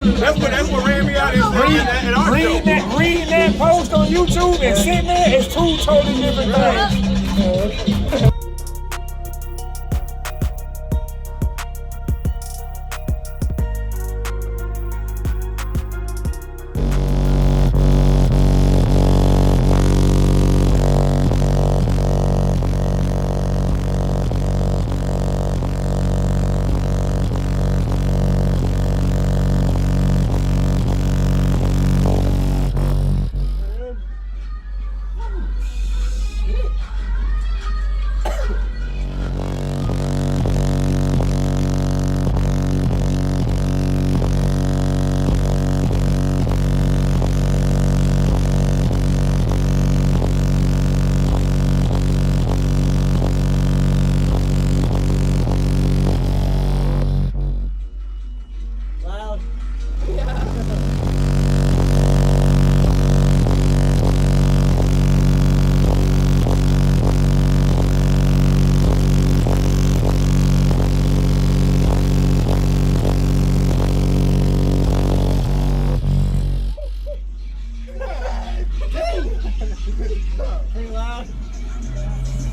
That's what ran me out of reading that post on YouTube and sitting there is two totally different things.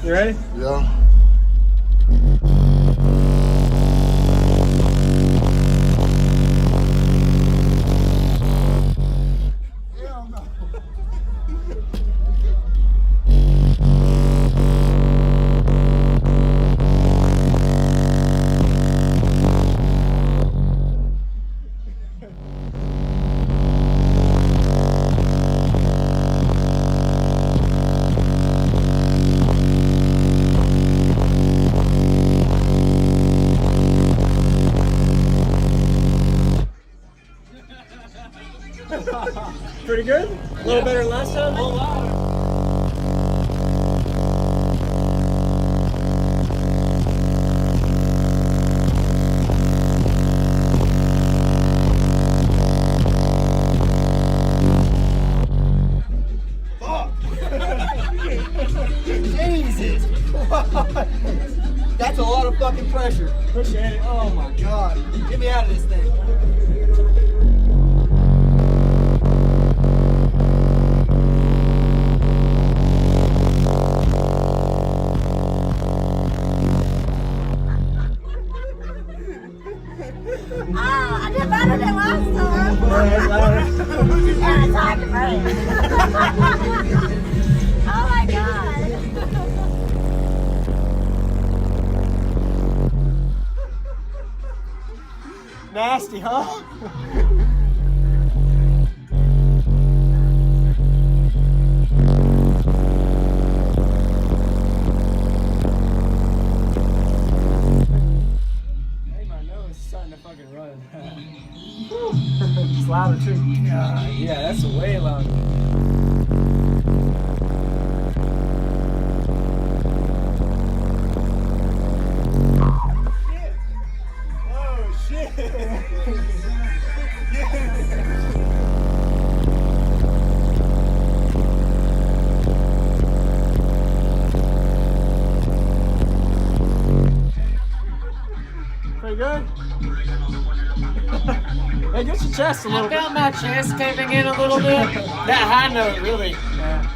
You ready? Yeah. Pretty good? A little better than last time? A little louder. Jesus! That's a lot of fucking pressure. Appreciate it. Oh my god. Get me out of this thing. I did better than last time. Yeah, it's hard to breathe. Oh my god. Nasty, huh? It's louder too. God, yeah, that's way louder. Oh shit! Pretty good? Hey, get your chest a little bit. I felt my chest caving in a little bit. That high note, really. Yeah.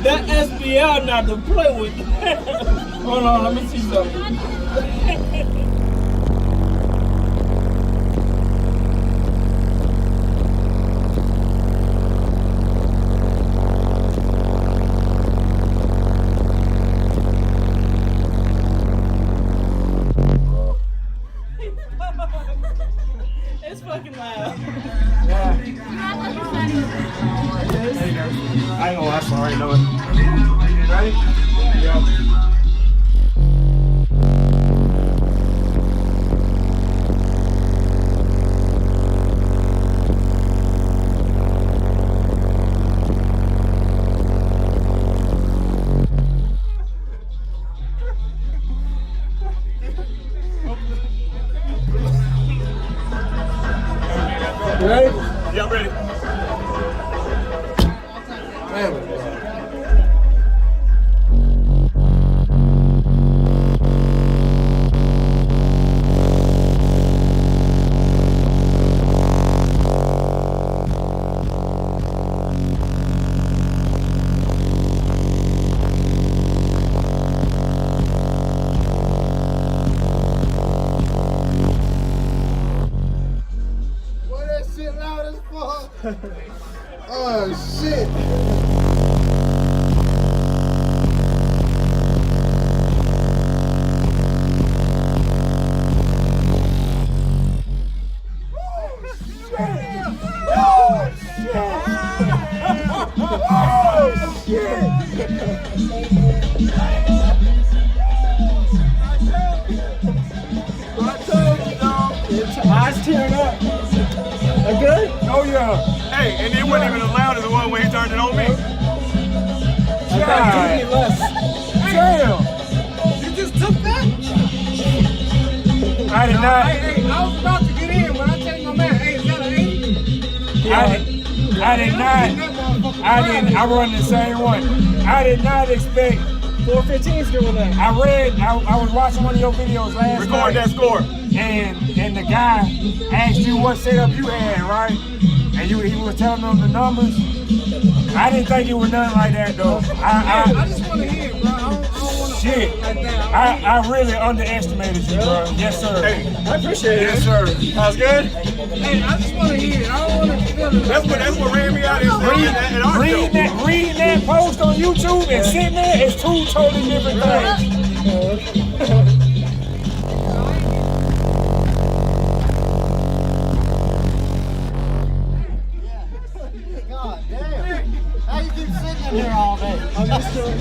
That SBL not to play with. Hold on, let me see something. It's fucking loud. Yeah. There you go. I ain't gonna lie, so I already know it. Ready? Yeah. You ready? Yeah, I'm ready. Family, bro. Boy, that shit loud as fuck. Oh, shit. Eyes tearing up. That good? Oh yeah. Hey, and it wasn't even as loud as the one when he turned it on me. God. Less. Damn. You just took that? I did not. Hey, I was about to get in when I changed my man. Hey, is that an 80? I did not. I run the same one. I did not expect. 415's doing that. I was watching one of your videos last Record night. that score. And the guy asked you what setup you had, right? And he was telling them the numbers. I didn't think it was nothing like that though. I just want to hear it, bro. I don't want to Shit, like that. I really underestimated you, bro. Yes, sir. Hey, I appreciate it. Yes, sir. that's good. Hey, I just want to hear it. I don't want to feel it. That's what ran me out of Reading that post on YouTube and sitting there is two totally different things. God damn. How you keep sitting in here all day? I'm just doing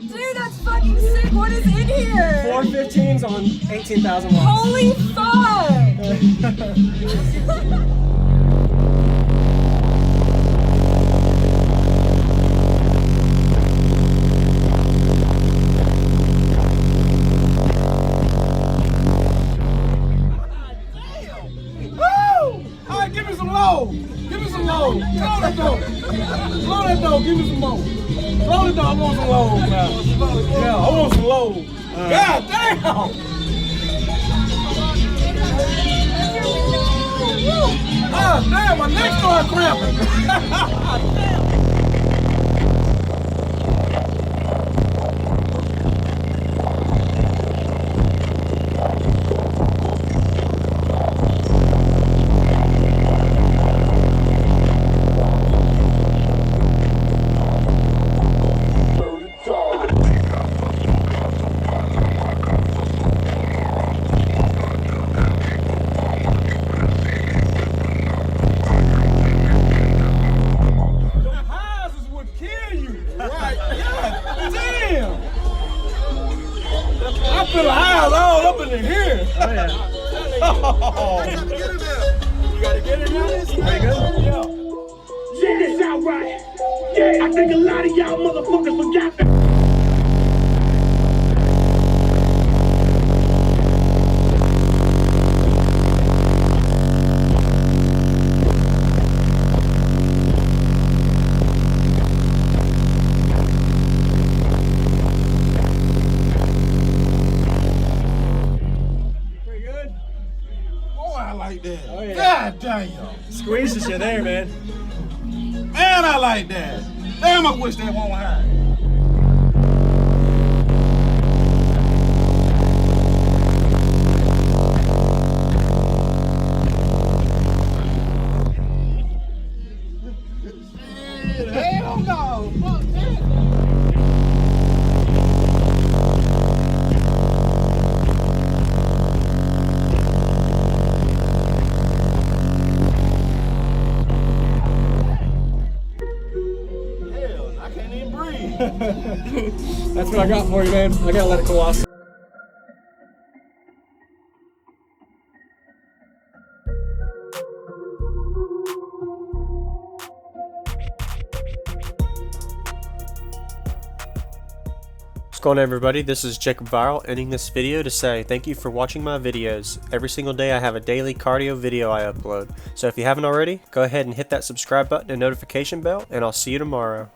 Dude, that's fucking sick. What is in here? 415's on 18,000 watts. Holy fuck! All right, give me some low. Give me some low. Blow that door. Blow that door. Give me some low. Blow the door. I want some low, man. Yeah, I want some low. God damn. Ah, damn, my neck started cramping. Damn. I feel the highs all up in here. Oh, yeah. Oh. You gotta get it now? Are you good? Yeah. Check this out right. Yeah, I think a lot of y'all motherfuckers forgot that. Pretty good? Boy, I like that. Oh, yeah. God damn. Squeeze the shit there, man. Man, I like that. Damn, I wish that one high. Hell no. Fuck that. Hell, I can't even breathe. That's what I got for you, man. I gotta let it cool off. What's going on, everybody? This is Jacob Viral, ending this video to say thank you for watching my videos. Every single day I have a daily cardio video I upload. So if you haven't already, go ahead and hit that subscribe button and notification bell, and I'll see you tomorrow.